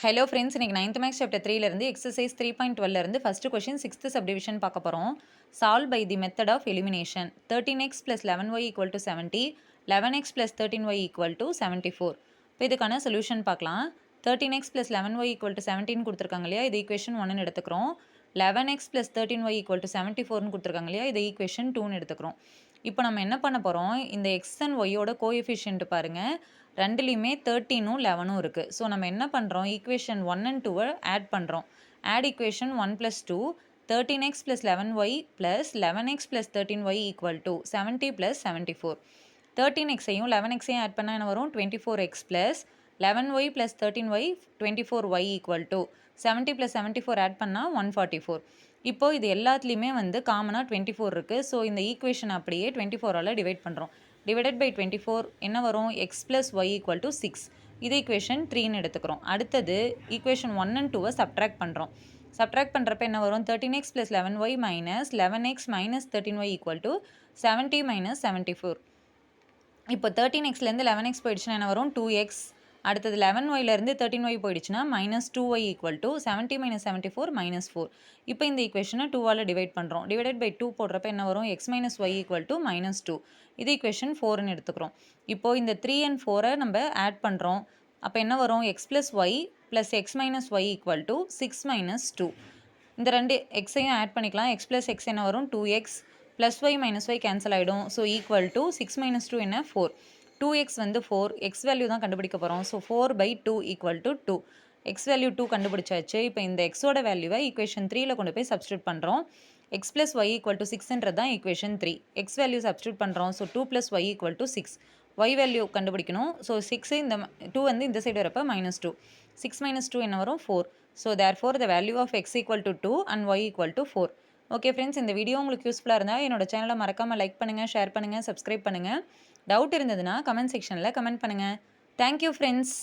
Hello friends, இன்னைக்கு 9th maths chapter 3 இருந்து exercise 3.12 இருந்து ஃபர்ஸ்ட் கொஸ்டின் 6th சப்டிவிஷன் பார்க்க போகிறோம். Solve by the method of elimination. 13x + 11y = 70, 11x + 13y = 74. இப்போ இதுக்கான சொல்யூஷன் பார்க்கலாம். 13x + 11y = 17 கொடுத்துருக்காங்க இல்லையா, இது ஈக்குவேஷன் 1ன்னு எடுத்துக்கிறோம். 11x + 13y = 74ன்னு கொடுத்துருக்காங்க இல்லையா, இது ஈக்குவேஷன் 2ன்னு எடுத்துக்கிறோம். இப்போ நம்ம என்ன பண்ண போகிறோம், இந்த எக்ஸ் அண்ட் ஒய்யோட கோஎஃபிஷியன்ட் பாருங்கள், ரெண்டுலேயுமே 13ம் 11ம் இருக்குது. ஸோ நம்ம என்ன பண்ணுறோம், ஈக்குவேஷன் 1 and 2 ஆட் பண்ணுறோம். Add equation 1 + 2, 13x + 11y + 11x + 13y = 70 + 74. 13xையும் 11xையும் add பண்ணால் என்ன வரும், 24x + 11y + 13y 24y = 70 + 74 add பண்ணால் 144. இப்போது இது எல்லாத்துலேயுமே காமனாக 24 இருக்குது. ஸோ இந்த ஈக்குவேஷன் அப்படியே 24ஆல் டிவைட் பண்ணுறோம். டிவைடட் பை 24 என்ன வரும், x + y = 6. இது ஈக்குவேஷன் 3ன்னு எடுத்துக்கிறோம். அடுத்தது ஈக்குவேஷன் 1 and 2 சப்ட்ராக்ட் பண்ணுறோம். சப்ட்ராக்ட் பண்ணுறப்ப என்ன வரும், 13x + 11y - 11x - 13y = 70 - 74. இப்போ 13xலேருந்து 11x போயிடுச்சுன்னா என்ன வரும், 2x. அடுத்தது 11yலேருந்து 13y போயிடுச்சுன்னா -2y = 70 - 74 -4. இப்போ இந்த ஈக்குவேஷனை 2ஆல் டிவைட் பண்ணுறோம். டிவைடட் பை 2 போடுறப்ப என்ன வரும், x - y = -2. இது ஈக்குவேஷன் 4ன்னு எடுத்துக்கிறோம். இப்போது இந்த 3 and 4 நம்ம ஆட் பண்ணுறோம். அப்போ என்ன வரும், x + y + x - y = 6 - 2. இந்த ரெண்டு எக்ஸையும் ஆட் பண்ணிக்கலாம். x + x என்ன வரும், 2x + y - y கேன்சல் ஆகிடும். ஸோ ஈக்குவல் டு 6 - 2 என்ன, 4. 2x 4, எக்ஸ் வேல்யூ தான் கண்டுபிடிக்க போகிறோம். ஸோ 4/2 = 2. எக்ஸ் வேல்யூ 2 கண்டுபிடிச்சாச்சு. இப்போ இந்த எக்ஸோட வேல்யூவை ஈக்குவேஷன் 3ல் கொண்டு போய் சப்ஸ்டியூட் பண்ணுறோம். x + y = 6ன்றது தான் ஈக்குவேஷன் 3. எக்ஸ் வேல்யூ சப்ஸ்டியூட் பண்ணுறோம். So 2 + y = 6. y வேல்யூ கண்டுபிடிக்கணும். ஸோ 6 இந்த 2 இந்த சைடு வரப்போ -2. 6 - 2 என்ன வரும், 4. So therefore the value of x = 2 and y = 4. Okay friends, இந்த வீடியோ உங்களுக்கு யூஸ்ஃபுல்லாக இருந்தால் என்னோட சேனலை மறக்காமல் லைக் பண்ணுங்கள், ஷேர் பண்ணுங்கள், சப்ஸ்கிரைப் பண்ணுங்கள். டவுட் இருந்ததுன்னா கமெண்ட் செக்ஷனில் கமெண்ட் பண்ணுங்கள். Thank you friends.